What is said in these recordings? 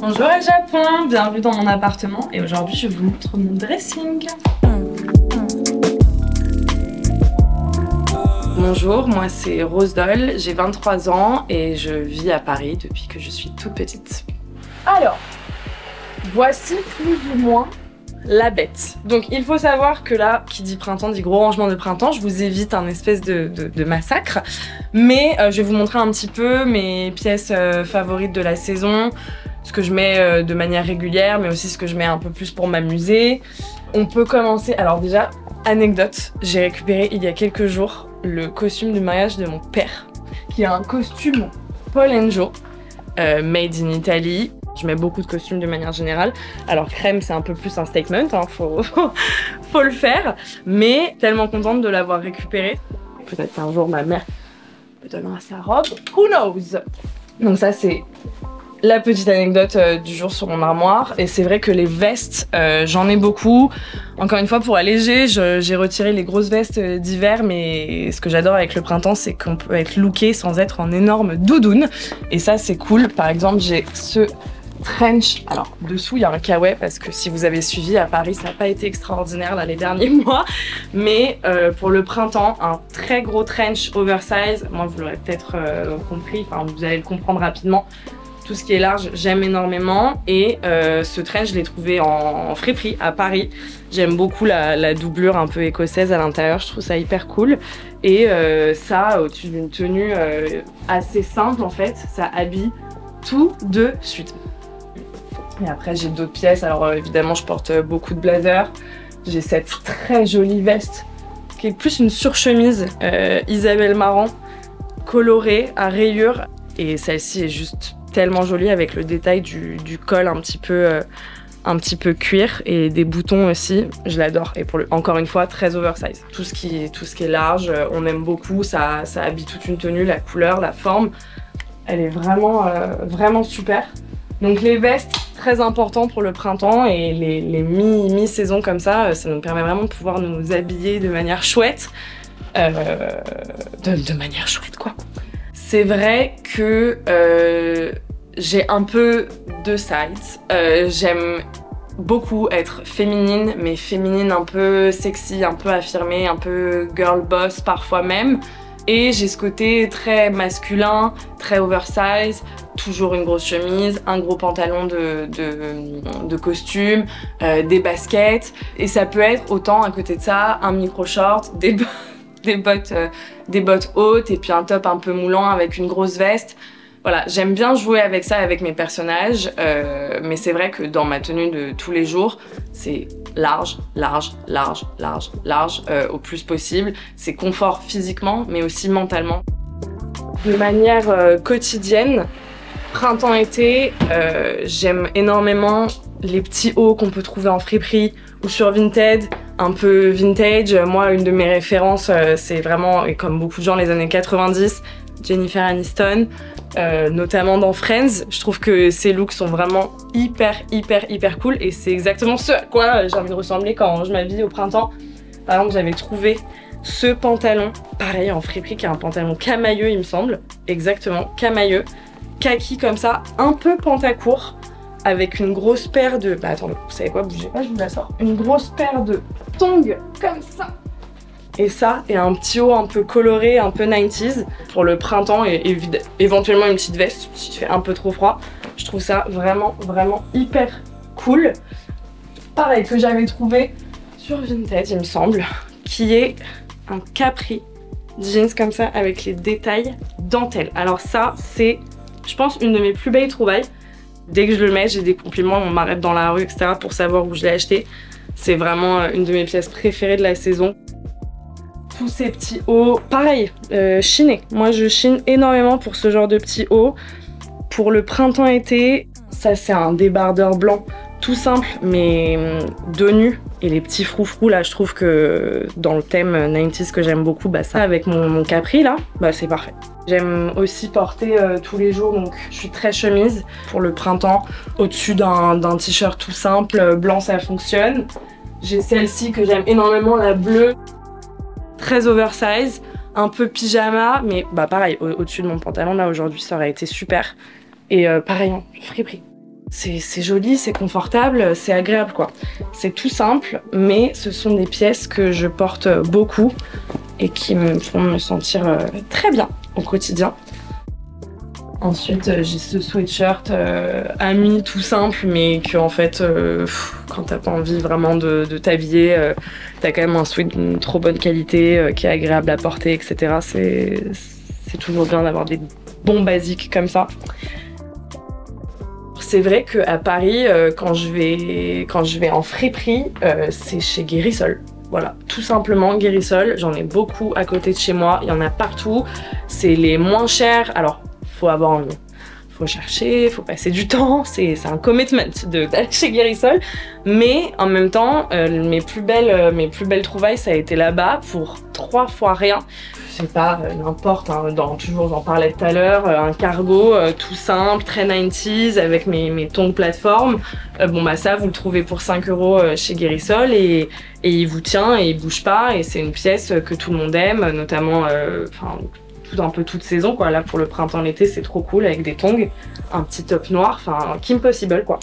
Bonjour à Japon, bienvenue dans mon appartement et aujourd'hui je vous montre mon dressing. Bonjour, moi c'est Rose Doll, j'ai 23 ans et je vis à Paris depuis que je suis toute petite. Alors, voici plus ou moins la bête. Donc il faut savoir que là, qui dit printemps dit gros rangement de printemps, je vous évite un espèce de massacre. Mais je vais vous montrer un petit peu mes pièces favorites de la saison, ce que je mets de manière régulière, mais aussi ce que je mets un peu plus pour m'amuser. On peut commencer, alors déjà, anecdote, j'ai récupéré il y a quelques jours le costume du mariage de mon père, qui est un costume Paul & Joe, made in Italy. Je mets beaucoup de costumes de manière générale. Alors crème, c'est un peu plus un statement, hein, faut le faire. Mais tellement contente de l'avoir récupéré. Peut-être qu'un jour ma mère me donnera sa robe. Who knows? Donc ça c'est la petite anecdote du jour sur mon armoire. Et c'est vrai que les vestes, j'en ai beaucoup. Encore une fois, pour alléger, j'ai retiré les grosses vestes d'hiver. Mais ce que j'adore avec le printemps, c'est qu'on peut être looké sans être en énorme doudoune. Et ça, c'est cool. Par exemple, j'ai ce trench. Alors, dessous, il y a un kawaii parce que si vous avez suivi à Paris, ça n'a pas été extraordinaire là, les derniers mois. Mais pour le printemps, un très gros trench oversize. Moi, vous l'aurez peut-être compris. Enfin, vous allez le comprendre rapidement. Tout ce qui est large, j'aime énormément. Et ce trench, je l'ai trouvé en friperie à Paris. J'aime beaucoup la doublure un peu écossaise à l'intérieur. Je trouve ça hyper cool. Et ça, au-dessus d'une tenue assez simple, en fait, ça habille tout de suite. Et après, j'ai d'autres pièces. Alors évidemment, je porte beaucoup de blazers. J'ai cette très jolie veste qui est plus une surchemise Isabelle Marant, colorée à rayures. Et celle-ci est juste tellement jolie avec le détail du col un petit peu cuir et des boutons aussi. Je l'adore. Et encore une fois, très oversize. Tout ce qui est large, on aime beaucoup. Ça habille toute une tenue, la couleur, la forme. Elle est vraiment super. Donc les vestes, très important pour le printemps et les mi-saisons comme ça nous permet vraiment de pouvoir nous habiller de manière chouette. De manière chouette quoi. C'est vrai que j'ai un peu deux sides. J'aime beaucoup être féminine, mais féminine un peu sexy, un peu affirmée, un peu girl boss parfois même. Et j'ai ce côté très masculin, très oversize, toujours une grosse chemise, un gros pantalon de costume, des baskets. Et ça peut être autant à côté de ça, un micro-short, des bottes hautes et puis un top un peu moulant avec une grosse veste. Voilà, j'aime bien jouer avec ça avec mes personnages, mais c'est vrai que dans ma tenue de tous les jours, c'est large, au plus possible. C'est confort physiquement, mais aussi mentalement. De manière quotidienne, printemps-été, j'aime énormément les petits hauts qu'on peut trouver en friperie ou sur Vinted, un peu vintage. Moi, une de mes références, c'est vraiment, et comme beaucoup de gens, les années 90, Jennifer Aniston, notamment dans Friends. Je trouve que ces looks sont vraiment hyper cool et c'est exactement ce à quoi j'ai envie de ressembler quand je m'habille au printemps. Par exemple, j'avais trouvé ce pantalon, pareil en friperie, qui est un pantalon camailleux il me semble, exactement, camailleux, kaki comme ça, un peu pantacourt, avec une grosse paire de... Bah attendez, vous savez quoi, bougez pas, je vous la sors. Une grosse paire de tongs comme ça. Et ça, et un petit haut un peu coloré, un peu 90s pour le printemps et éventuellement une petite veste si il fait un peu trop froid. Je trouve ça vraiment hyper cool. Pareil que j'avais trouvé sur Vinted, il me semble, qui est un capri jeans comme ça avec les détails dentelle. Alors ça, c'est, je pense, une de mes plus belles trouvailles. Dès que je le mets, j'ai des compliments, on m'arrête dans la rue, etc. pour savoir où je l'ai acheté. C'est vraiment une de mes pièces préférées de la saison. Tous ces petits hauts, pareil, chinés. Moi, je chine énormément pour ce genre de petits hauts. Pour le printemps-été, ça c'est un débardeur blanc tout simple, mais de nu. Et les petits froufrous, là, je trouve que dans le thème 90s que j'aime beaucoup, bah ça avec mon capri, là, bah c'est parfait. J'aime aussi porter tous les jours, donc je suis très chemise pour le printemps. Au-dessus d'un t-shirt tout simple, blanc, ça fonctionne. J'ai celle-ci que j'aime énormément, la bleue. Très oversize, un peu pyjama, mais bah pareil, au-dessus de mon pantalon, là aujourd'hui ça aurait été super. Et pareil, en friperie. C'est joli, c'est confortable, c'est agréable quoi. C'est tout simple, mais ce sont des pièces que je porte beaucoup et qui me font me sentir très bien au quotidien. Ensuite, j'ai ce sweatshirt ami tout simple, mais que en fait, quand t'as pas envie vraiment de t'habiller, t'as quand même un sweat d'une trop bonne qualité, qui est agréable à porter, etc. C'est toujours bien d'avoir des bons basiques comme ça. C'est vrai qu'à Paris, quand je vais en friperie, c'est chez Guérisol. Voilà, tout simplement Guérisol. J'en ai beaucoup à côté de chez moi, il y en a partout. C'est les moins chers. Alors, faut avoir envie. Faut chercher, faut passer du temps, c'est un commitment d'aller chez Guérisol. Mais en même temps, mes plus belles trouvailles, ça a été là-bas pour 3 fois rien. Je sais pas, n'importe, hein, toujours j'en parlais tout à l'heure, un cargo tout simple, très 90s, avec mes tongs plateforme. Bon bah ça, vous le trouvez pour 5 € chez Guérisol et il vous tient et il bouge pas. Et c'est une pièce que tout le monde aime, notamment, un peu toute saison quoi. Là pour le printemps l'été c'est trop cool avec des tongs, un petit top noir, enfin Kim Possible quoi.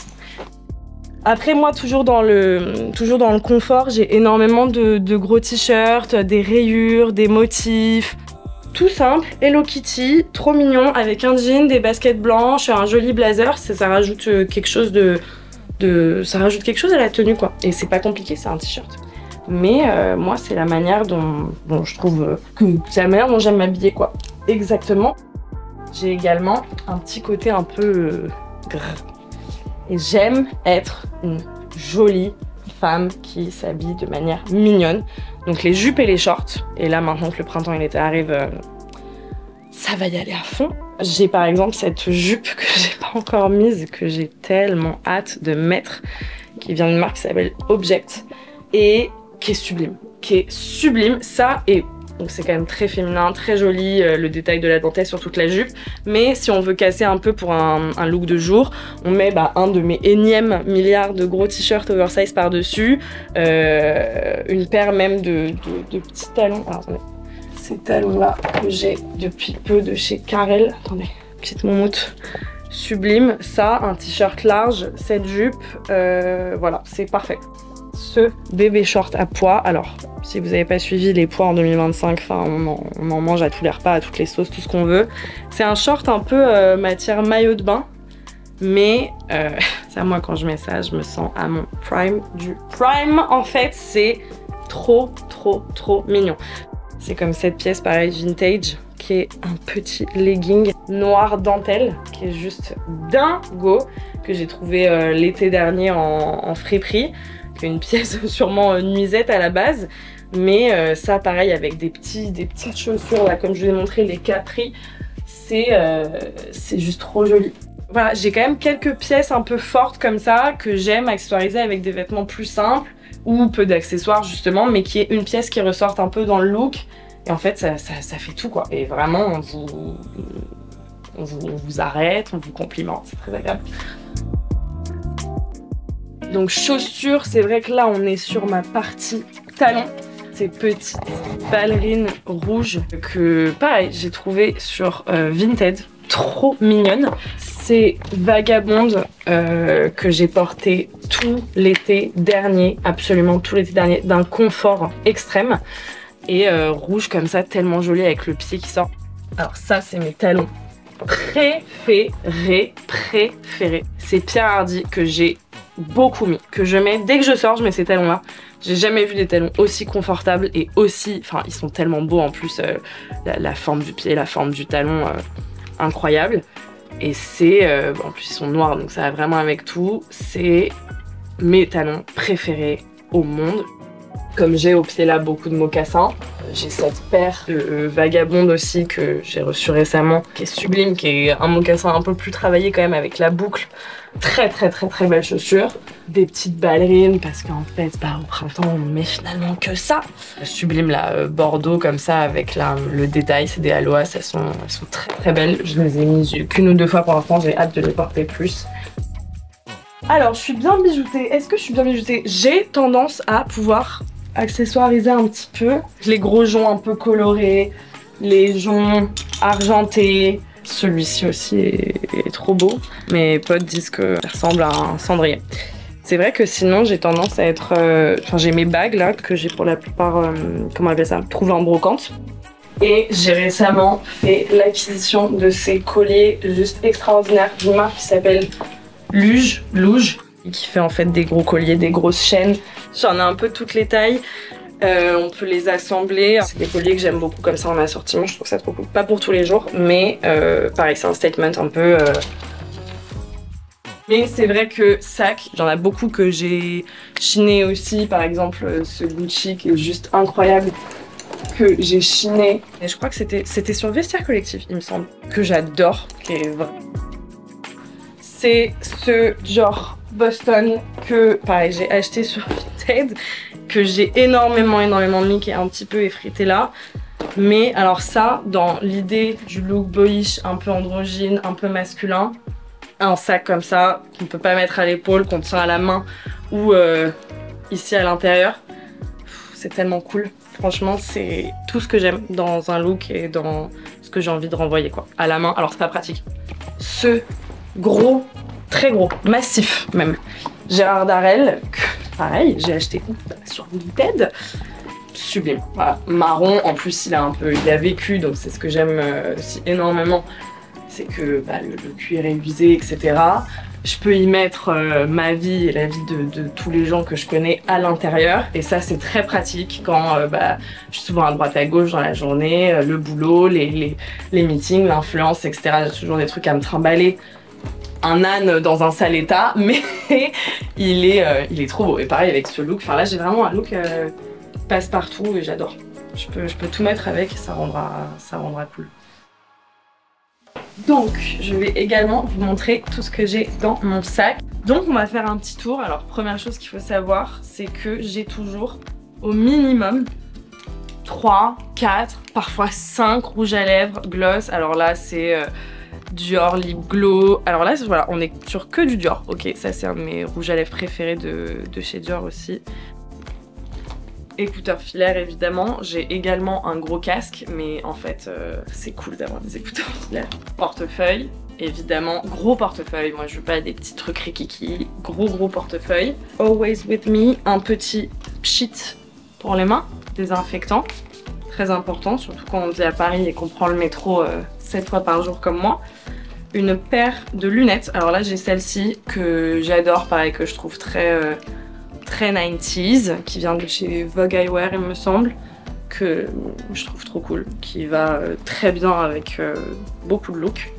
Après moi toujours dans le confort, j'ai énormément de gros t-shirts, des rayures, des motifs, tout simple, Hello Kitty, trop mignon, avec un jean, des baskets blanches, un joli blazer, ça rajoute quelque chose ça rajoute quelque chose à la tenue quoi. Et c'est pas compliqué, c'est un t-shirt. Mais moi, c'est la manière dont je trouve que c'est la manière dont j'aime m'habiller, quoi. Exactement. J'ai également un petit côté un peu et j'aime être une jolie femme qui s'habille de manière mignonne. Donc les jupes et les shorts. Et là, maintenant que le printemps et l'été arrivent, ça va y aller à fond. J'ai par exemple cette jupe que j'ai pas encore mise, que j'ai tellement hâte de mettre, qui vient d'une marque qui s'appelle Object. Et qui est sublime, ça, et donc c'est quand même très féminin, très joli, le détail de la dentelle sur toute la jupe, mais si on veut casser un peu pour un look de jour, on met un de mes énièmes milliards de gros t-shirts oversize par-dessus, une paire même de petits talons, alors attendez, ces talons-là que j'ai depuis peu de chez Carrel, attendez, petite moumoute, sublime, ça, un t-shirt large, cette jupe, voilà, c'est parfait. Ce bébé short à pois, alors si vous n'avez pas suivi les pois en 2025, on en mange à tous les repas, à toutes les sauces, tout ce qu'on veut. C'est un short un peu matière maillot de bain, mais ça, moi quand je mets ça, je me sens à mon prime du prime. En fait, c'est trop mignon. C'est comme cette pièce pareil vintage, qui est un petit legging noir dentelle, qui est juste dingo, que j'ai trouvé l'été dernier en friperie. Une pièce sûrement nuisette à la base, mais ça pareil avec des petites chaussures là, comme je vous ai montré, les capris, c'est juste trop joli. Voilà, j'ai quand même quelques pièces un peu fortes comme ça que j'aime accessoiriser avec des vêtements plus simples ou peu d'accessoires justement, mais qui est une pièce qui ressorte un peu dans le look. Et en fait ça fait tout quoi, et vraiment on vous arrête, on vous complimente, c'est très agréable. Donc chaussures, c'est vrai que là on est sur ma partie talons. Ces petites ballerines rouges que pareil j'ai trouvé sur Vinted, trop mignonnes. Ces vagabondes que j'ai portées tout l'été dernier, absolument tout l'été dernier, d'un confort extrême. Et rouge comme ça, tellement joli avec le pied qui sort. Alors ça c'est mes talons préférés. C'est Pierre Hardy que j'ai beaucoup mis, que je mets dès que je sors, je mets ces talons là. J'ai jamais vu des talons aussi confortables et aussi, enfin ils sont tellement beaux en plus, la forme du pied, la forme du talon, incroyable. Et c'est, en plus ils sont noirs donc ça va vraiment avec tout, c'est mes talons préférés au monde. Comme j'ai au pied là beaucoup de mocassins, j'ai cette paire de vagabondes aussi que j'ai reçue récemment, qui est sublime, qui est un mocassin un peu plus travaillé quand même avec la boucle. Très belle chaussure. Des petites ballerines parce qu'en fait au printemps on met finalement que ça. Sublime là, bordeaux comme ça avec le détail, c'est des aloas, elles sont très belles. Je les ai mises qu'une ou deux fois pour l'instant, j'ai hâte de les porter plus. Alors je suis bien bijoutée, est-ce que je suis bien bijoutée? J'ai tendance à pouvoir accessoiriser un petit peu les gros joncs un peu colorés, les joncs argentés. Celui-ci aussi est est trop beau. Mes potes disent que ça ressemble à un cendrier. C'est vrai que sinon j'ai tendance à être... Enfin j'ai mes bagues là que j'ai pour la plupart, comment on appelle ça, trouvées en brocante. Et j'ai récemment fait l'acquisition de ces colliers juste extraordinaires d'une marque qui s'appelle Luge, qui fait en fait des gros colliers, des grosses chaînes. J'en ai un peu toutes les tailles. On peut les assembler. C'est des colliers que j'aime beaucoup comme ça en assortiment. Je trouve ça trop cool. Pas pour tous les jours, mais pareil, c'est un statement un peu... Mais c'est vrai que sac, j'en ai beaucoup que j'ai chiné aussi. Par exemple, ce Gucci qui est juste incroyable, que j'ai chiné. Et je crois que c'était sur Vestiaire Collectif, il me semble, que j'adore, qui est vrai. C'est ce genre Boston que, pareil, j'ai acheté sur Vinted, que j'ai énormément mis, qui est un petit peu effrité là. Mais alors ça, dans l'idée du look boyish, un peu androgyne, un peu masculin, un sac comme ça, qu'on peut pas mettre à l'épaule, qu'on tient à la main ou ici à l'intérieur, c'est tellement cool. Franchement, c'est tout ce que j'aime dans un look et dans ce que j'ai envie de renvoyer quoi. À la main, alors c'est pas pratique. Ce gros, très gros, massif même, Gérard Darel, que pareil, j'ai acheté sur Vinted. Sublime, voilà, marron, en plus il a vécu, donc c'est ce que j'aime aussi énormément, c'est que le cuir est usé, etc. Je peux y mettre ma vie et la vie de tous les gens que je connais à l'intérieur, et ça c'est très pratique quand je suis souvent à droite à gauche dans la journée, le boulot, les meetings, l'influence, etc. J'ai toujours des trucs à me trimballer. Un âne dans un sale état, mais il est trop beau. Et pareil avec ce look, enfin là j'ai vraiment un look passe-partout et j'adore. Je peux tout mettre avec, ça rendra cool. Donc je vais également vous montrer tout ce que j'ai dans mon sac. Donc on va faire un petit tour. Alors première chose qu'il faut savoir, c'est que j'ai toujours au minimum 3, 4, parfois 5 rouges à lèvres, gloss. Alors là c'est Dior Lip Glow. Alors là voilà, on est sur que du Dior. Ok, ça c'est un de mes rouges à lèvres préférés de chez Dior aussi. Écouteurs filaires évidemment, j'ai également un gros casque, mais en fait c'est cool d'avoir des écouteurs filaires. Portefeuille, évidemment, gros portefeuille, moi je veux pas des petits trucs rikiki, gros portefeuille. Always with me, un petit pchit pour les mains, désinfectant, très important, surtout quand on vit à Paris et qu'on prend le métro 7 fois par jour comme moi. Une paire de lunettes, alors là j'ai celle-ci que j'adore, pareil que je trouve très 90s, qui vient de chez Vogue Eyewear il me semble, que je trouve trop cool, qui va très bien avec beaucoup de looks.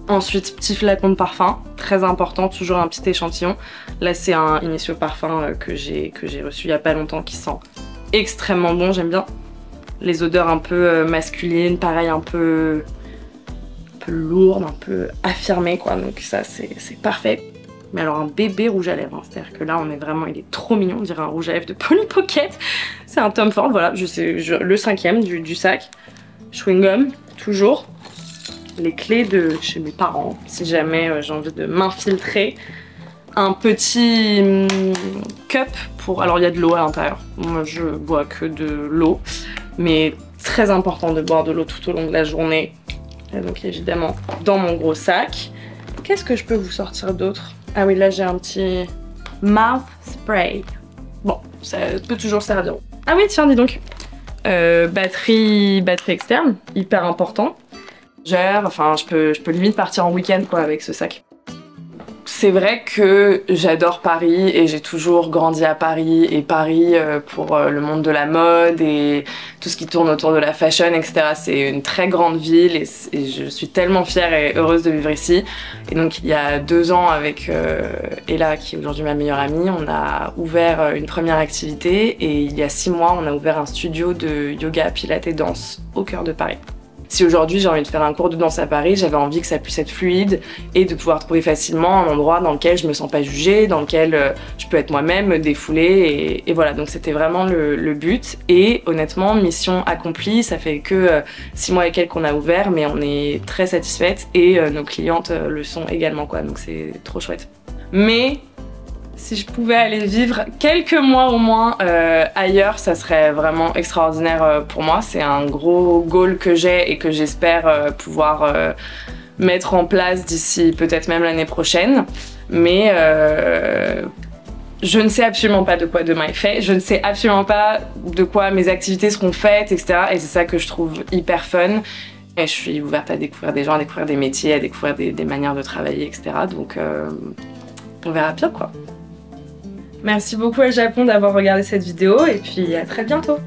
Ensuite, petit flacon de parfum, très important, toujours un petit échantillon. Là c'est un Initio parfum que j'ai reçu il y a pas longtemps, qui sent extrêmement bon, j'aime bien les odeurs un peu masculines, pareil un peu lourdes, un peu affirmées quoi, donc ça c'est parfait. Mais alors un bébé rouge à lèvres, hein. C'est-à-dire que là on est vraiment, il est trop mignon, on dirait un rouge à lèvres de Polly Pocket. C'est un Tom Ford, voilà, le 5e du sac. Chewing gum, toujours. Les clés de chez mes parents, si jamais j'ai envie de m'infiltrer. Un petit cup pour... Alors il y a de l'eau à l'intérieur, moi je bois que de l'eau. Mais très important de boire de l'eau tout au long de la journée. Et donc évidemment dans mon gros sac. Qu'est-ce que je peux vous sortir d'autre? Ah oui, là j'ai un petit mouth spray. Bon, ça peut toujours servir. Ah oui, tiens, dis donc. Batterie externe, hyper important. Enfin, je peux limite partir en week-end quoi avec ce sac. C'est vrai que j'adore Paris et j'ai toujours grandi à Paris, et Paris pour le monde de la mode et tout ce qui tourne autour de la fashion, etc. C'est une très grande ville et je suis tellement fière et heureuse de vivre ici. Et donc il y a 2 ans avec Ella, qui est aujourd'hui ma meilleure amie, on a ouvert une première activité, et il y a 6 mois on a ouvert un studio de yoga, pilates et danse au cœur de Paris. Si aujourd'hui j'ai envie de faire un cours de danse à Paris, j'avais envie que ça puisse être fluide et de pouvoir trouver facilement un endroit dans lequel je me sens pas jugée, dans lequel je peux être moi-même, me défouler, et voilà, donc c'était vraiment le but. Et honnêtement, mission accomplie, ça fait que 6 mois et quelques qu'on a ouvert, mais on est très satisfaite et nos clientes le sont également quoi, donc c'est trop chouette. Mais si je pouvais aller vivre quelques mois au moins ailleurs, ça serait vraiment extraordinaire pour moi. C'est un gros goal que j'ai et que j'espère pouvoir mettre en place d'ici peut-être même l'année prochaine. Mais je ne sais absolument pas de quoi demain est fait, je ne sais absolument pas de quoi mes activités seront faites, etc. Et c'est ça que je trouve hyper fun. Et je suis ouverte à découvrir des gens, à découvrir des métiers, à découvrir des manières de travailler, etc. Donc on verra bien quoi. Merci beaucoup à Japon d'avoir regardé cette vidéo et puis à très bientôt.